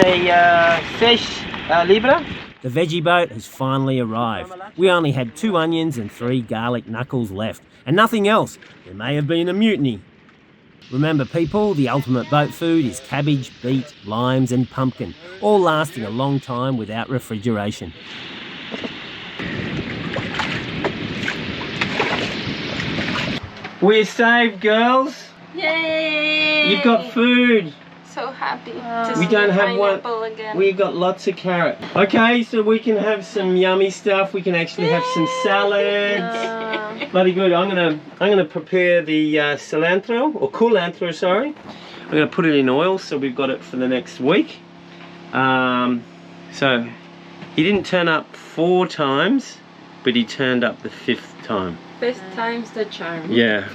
a fish libra. The veggie boat has finally arrived. We only had 2 onions and 3 garlic knuckles left, and nothing else. There may have been a mutiny. Remember people, the ultimate boat food is cabbage, beet, limes and pumpkin, all lasting a long time without refrigeration. We're saved, girls. Yay! You've got food. So happy. We don't have one. Again. We've got lots of carrot. Okay, so we can have some yummy stuff. We can actually have some salads. Bloody good. I'm gonna prepare the cilantro or culantro. Sorry. I'm gonna put it in oil so we've got it for the next week. So he didn't turn up 4 times, but he turned up the 5th time. 5th time's the charm. Yeah.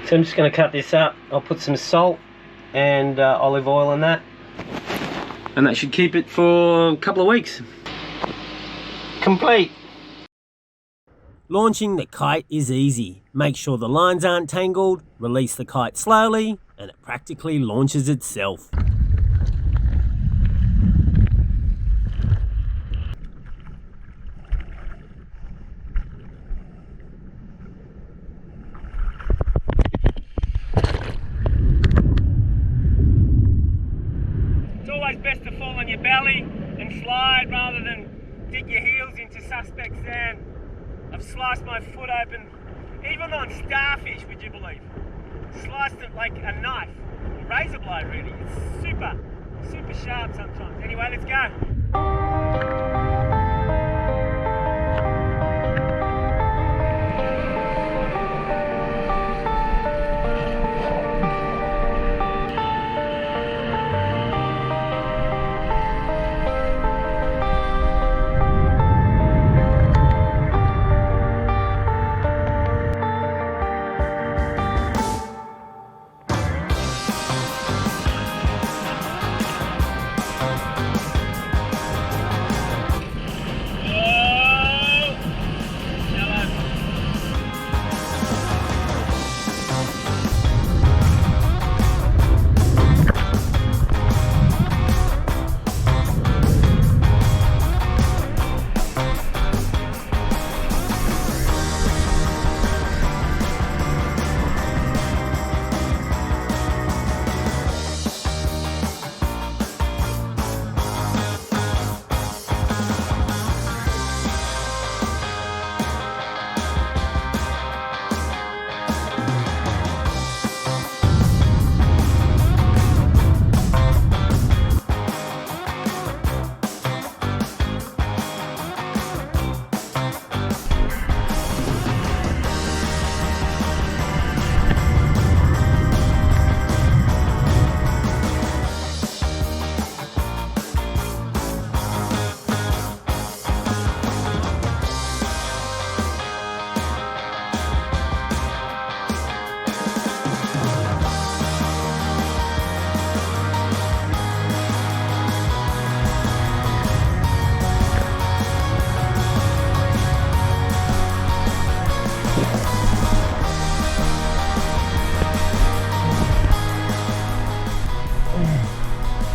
So I'm just going to cut this up. I'll put some salt and olive oil in that. And that should keep it for a couple of weeks. Complete. Launching the kite is easy. Make sure the lines aren't tangled, release the kite slowly, and it practically launches itself. Best to fall on your belly and slide rather than dig your heels into suspect sand. I've sliced my foot open, even on starfish, would you believe? Sliced it like a knife, a razor blade really. It's super sharp sometimes. Anyway, let's go.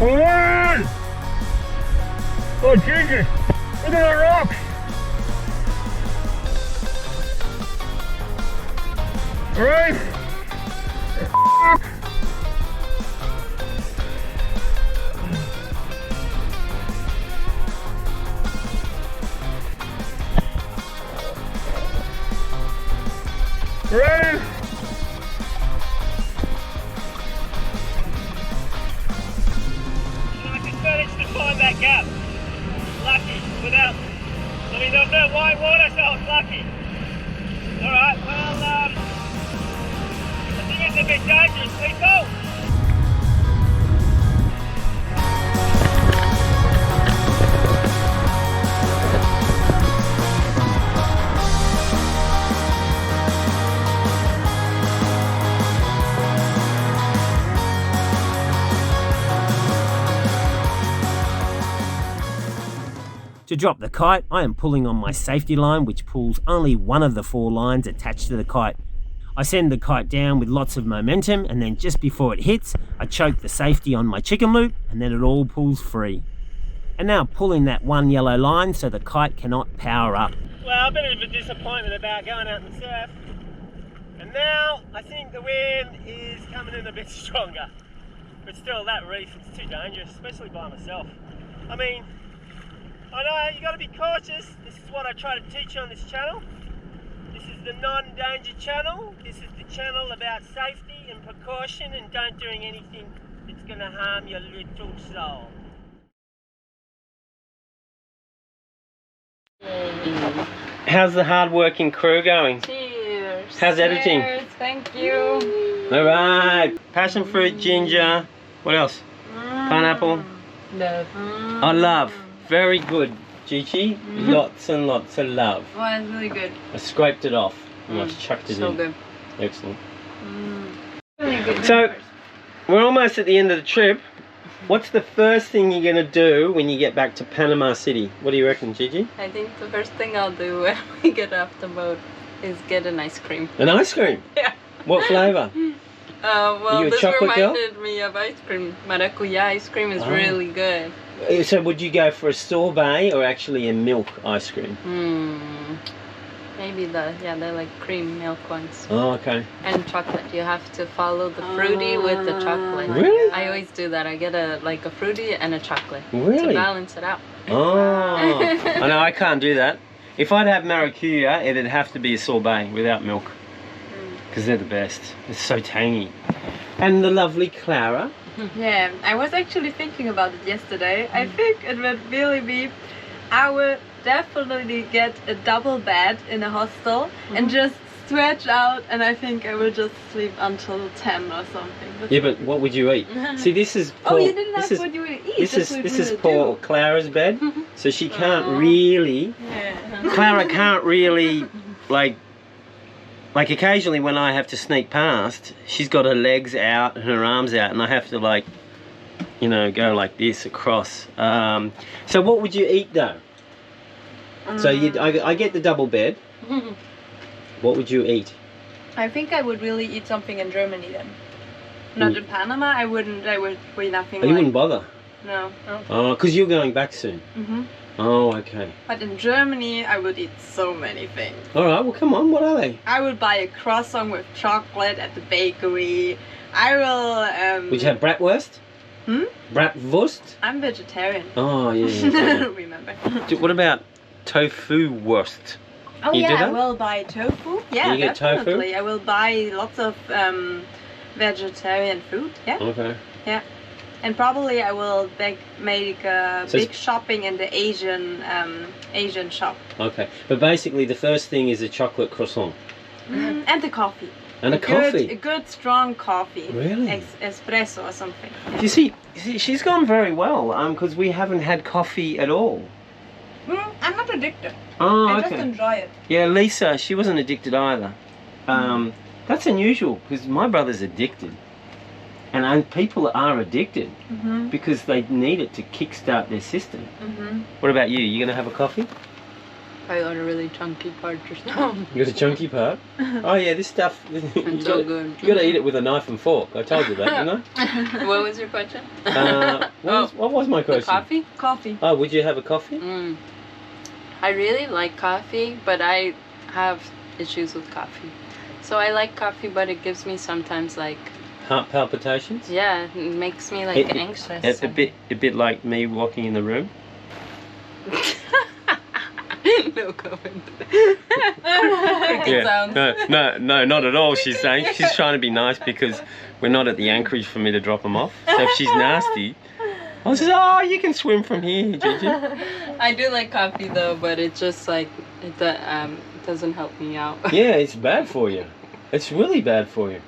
Hold on! Oh Jesus! Look at that rock! Alright? Ready? Managed to find that gap. Lucky, without, I mean there was no white water, so I was lucky. Alright, well, I think it's a bit dangerous, people. To drop the kite, I am pulling on my safety line, which pulls only one of the 4 lines attached to the kite. I send the kite down with lots of momentum, and then just before it hits, I choke the safety on my chicken loop, and then it all pulls free. And now pulling that one yellow line so the kite cannot power up. Well, a bit of a disappointment about going out and surf. And now I think the wind is coming in a bit stronger. But still, that reef, it's too dangerous, especially by myself. I mean, I know you got to be cautious. This is what I try to teach on this channel. This is the non-danger channel. This is the channel about safety and precaution and don't doing anything that's going to harm your little soul. How's the hard-working crew going? Cheers. How's editing? Cheers, thank you. All right. Passion fruit, ginger. What else? Pineapple. Love. I love. Very good, Gigi. Lots and lots of love. Well, it's really good. I scraped it off and I chucked it in. So good. Excellent. Really good. So, we're almost at the end of the trip. What's the first thing you're going to do when you get back to Panama City? What do you reckon, Gigi? I think the first thing I'll do when we get off the boat is get an ice cream. An ice cream? Yeah. What flavour? Well, you a this chocolate girl? reminded me of ice cream. Maracuya ice cream is really good. So would you go for a sorbet or actually a milk ice cream? Maybe they're like cream milk ones. Oh, okay. And chocolate. You have to follow the fruity with the chocolate. Really? I always do that. I get a fruity and a chocolate Really? to balance it out. Oh, I know, I can't do that. If I'd have maracuja, it'd have to be a sorbet without milk. Because they're the best. It's so tangy. And the lovely Clara. Yeah, I was actually thinking about it yesterday. I think it would really be, I would definitely get a double bed in a hostel and just stretch out, and I think I will just sleep until 10 or something. Yeah, but what would you eat? See, this is Paul. Oh, you didn't ask what you would eat. This is Paul Clara's bed, so she can't Oh. really. Yeah. Clara can't really like occasionally when I have to sneak past, she's got her legs out and her arms out, and I have to like, you know, go like this across. So what would you eat though? So I get the double bed. What would you eat? I think I would really eat something in Germany then. Not in Panama. I would eat nothing. Oh, you wouldn't bother. No. Oh, because you're going back soon. Oh, okay. But in Germany, I would eat so many things. All right. Well, come on. What are they? I would buy a croissant with chocolate at the bakery. I will. Would you have bratwurst? Bratwurst? I'm vegetarian. Oh, yeah. I don't remember. What about tofu wurst? Oh You do yeah, I that? will buy tofu. Yeah, You get tofu? definitely. I will buy lots of vegetarian food. Yeah, Okay. yeah. And probably I will make a So big shopping in the Asian shop. Okay. But basically, the first thing is a chocolate croissant And the coffee. and a coffee. A good strong coffee. Really? Espresso or something. You see, she's gone very well. Because we haven't had coffee at all. I'm not addicted. Oh, I okay. just enjoy it. Yeah, Lisa, she wasn't addicted either. That's unusual because my brother's addicted. And people are addicted because they need it to kickstart their system. What about you? You going to have a coffee? I got a really chunky part just now. You got a chunky part? Oh yeah, this stuff, It's so good. you got to eat it with a knife and fork. I told you that, didn't I? What was your question? What was my The question? coffee? Coffee. Oh, would you have a coffee? I really like coffee, but I have issues with coffee. So I like coffee, but it gives me sometimes like, Heart palpitations? yeah, it makes me like anxious. A bit like me walking in the room. No comment. Yeah. sounds. No, not at all. She's saying she's trying to be nice because we're not at the anchorage for me to drop them off. So if she's nasty, I say, oh, you can swim from here, Gigi. I do like coffee though, but it's just like it doesn't help me out. Yeah, it's bad for you. It's really bad for you.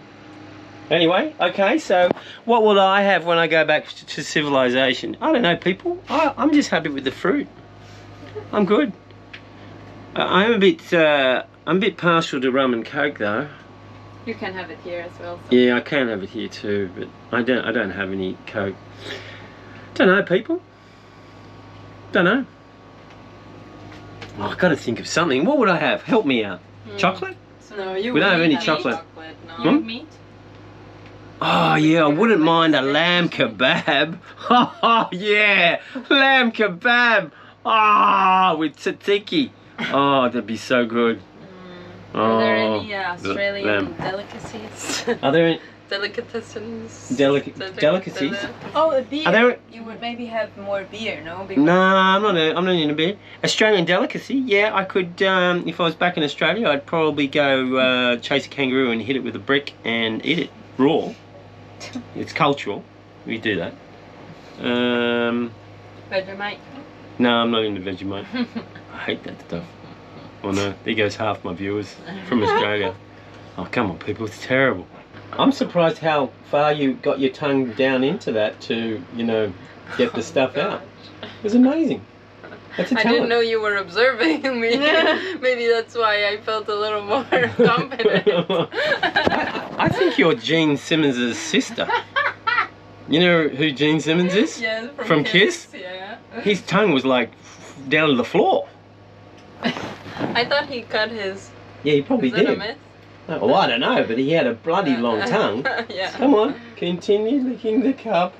Anyway, okay, so what will I have when I go back to civilization? I don't know, people. I'm just happy with the fruit. I'm good. I'm a bit partial to rum and coke though. You can have it here as well. So. Yeah, I can have it here too, but I don't have any coke. Don't know, people. Don't know. Oh, I've got to think of something. What would I have? Help me out. Chocolate? No, you We don't have wouldn't any chocolate. but no meat. Oh yeah, I wouldn't mind a lamb kebab. Oh yeah, lamb kebab. Ah, with tzatziki. Oh, that'd be so good. Are there any Australian delicacies? Are there any Delicatessens? delicacies? Oh, a beer. Are there? You would maybe have more beer, no? No, I'm not in a beer. Australian delicacy? Yeah, I could. If I was back in Australia, I'd probably go chase a kangaroo and hit it with a brick and eat it raw. It's cultural. We do that. Vegemite. No, I'm not into Vegemite. I hate that stuff. Oh no, there goes half my viewers from Australia. Oh come on, people, it's terrible. I'm surprised how far you got your tongue down into that to, you know, get the stuff out. It was amazing. That's a talent. I didn't know you were observing me. Maybe that's why I felt a little more confident. I think you're Gene Simmons' sister. You know who Gene Simmons is? Yes, from Kiss? Yeah. His tongue was like down to the floor. I thought he cut his. Yeah, he probably Is that did. a myth? Oh, I don't know, but he had a bloody long tongue. Yeah. Come on, continue licking the cup.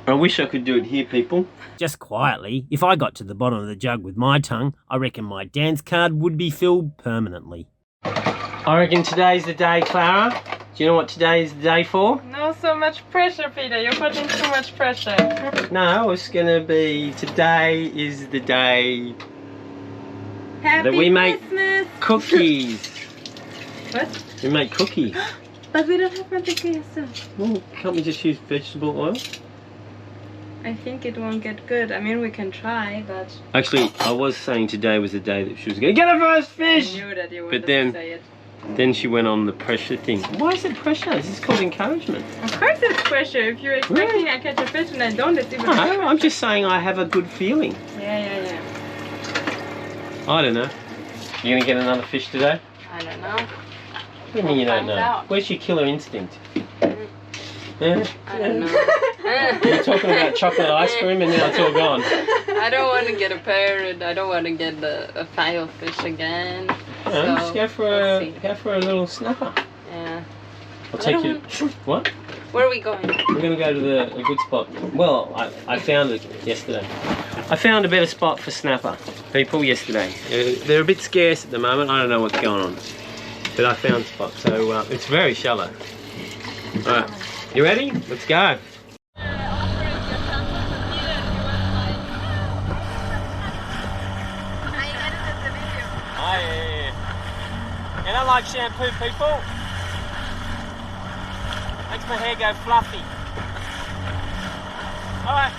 I wish I could do it here, people. Just quietly, if I got to the bottom of the jug with my tongue, I reckon my dance card would be filled permanently. I reckon today's the day, Clara. Do you know what today is the day for? No, so much pressure, Peter. You're putting too much pressure. No, it's gonna be today is the day Happy that we make Christmas. cookies. What? We make cookies. But we don't have mantequilla. Well, can't we just use vegetable oil? I think it won't get good. I mean, we can try, but Actually, I was saying today was the day that she was going to get her first I fish. knew that you But wanted then- to say it. Then she went on the pressure thing. Why is it pressure? This is called encouragement. Of course it's pressure. If you're expecting I catch a fish and I don't, it's even No, pressure. I'm just saying I have a good feeling. Yeah. I don't know. You going to get another fish today? I don't know. What do you mean you don't Find know? out. Where's your killer instinct? I don't know. You were talking about chocolate ice cream and now it's all gone. I don't want to get a parrot. I don't want to get a file fish again. No, just go for a little snapper. Yeah. I'll take you. What? Where are we going? We're going to go to a good spot. Well, I found it yesterday. I found a better spot for snapper people yesterday. They're a bit scarce at the moment. I don't know what's going on. But I found a spot. So it's very shallow. Alright. You ready? Let's go. I don't like shampoo, people. Makes my hair go fluffy. Alright.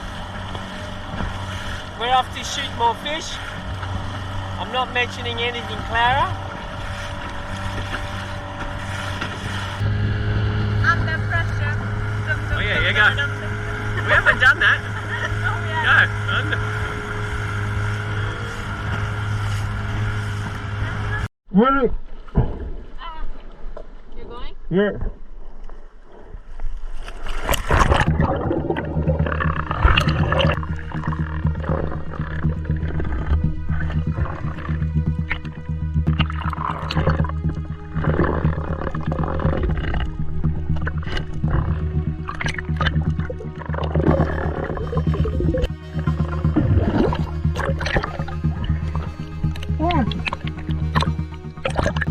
We're off to shoot more fish. I'm not mentioning anything, Clara. Under pressure. Oh yeah, you go. We haven't done that. Go. Under. Ready? You're going? Yeah.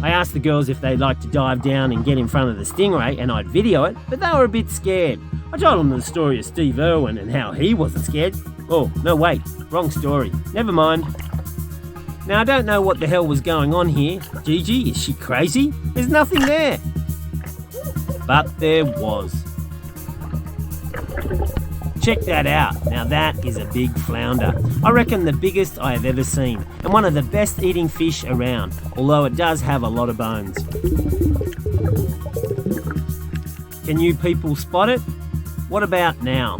I asked the girls if they'd like to dive down and get in front of the stingray and I'd video it, but they were a bit scared. I told them the story of Steve Irwin and how he wasn't scared. Oh, no wait, wrong story. Never mind. Now I don't know what the hell was going on here. Gigi, is she crazy? There's nothing there. But there was. Check that out. Now that is a big flounder. I reckon the biggest I have ever seen and one of the best eating fish around, although it does have a lot of bones. Can you people spot it? What about now?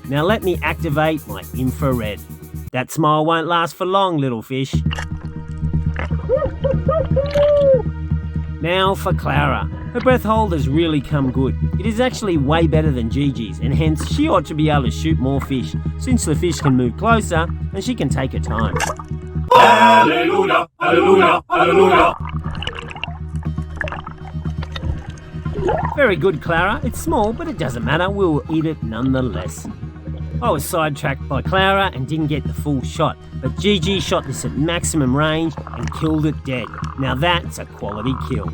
Now let me activate my infrared. That smile won't last for long, little fish. Now for Clara. Her breath hold has really come good. It is actually way better than Gigi's, and hence she ought to be able to shoot more fish, since the fish can move closer and she can take her time. Hallelujah, hallelujah, hallelujah. Very good, Clara. It's small, but it doesn't matter. We'll eat it nonetheless. I was sidetracked by Clara and didn't get the full shot, but Gigi shot this at maximum range and killed it dead. Now that's a quality kill.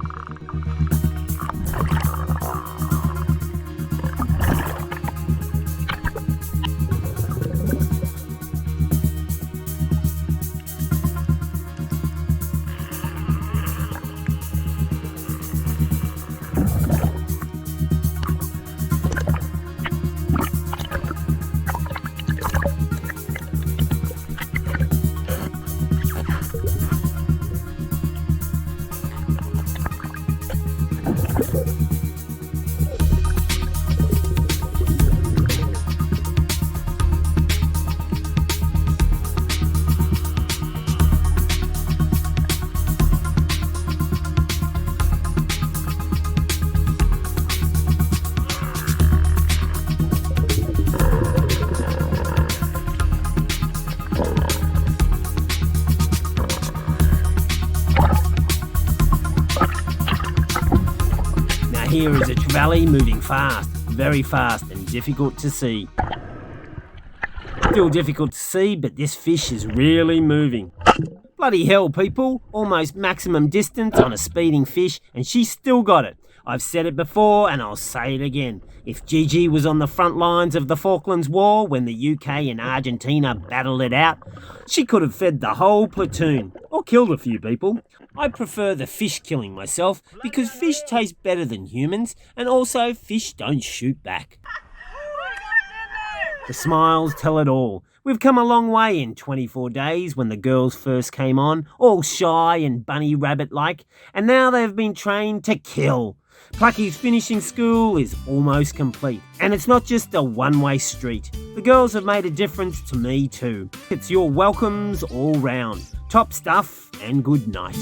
Here is a trevally moving fast, very fast and difficult to see. Still difficult to see, but this fish is really moving. Bloody hell, people, almost maximum distance on a speeding fish and she's still got it. I've said it before and I'll say it again. If Gigi was on the front lines of the Falklands War when the UK and Argentina battled it out, she could have fed the whole platoon or killed a few people. I prefer the fish killing myself because fish taste better than humans and also fish don't shoot back. The smiles tell it all. We've come a long way in 24 days when the girls first came on, all shy and bunny rabbit-like, and now they've been trained to kill. Plucky's finishing school is almost complete, and it's not just a one-way street. The girls have made a difference to me too. It's your welcomes all round. Top stuff and good night.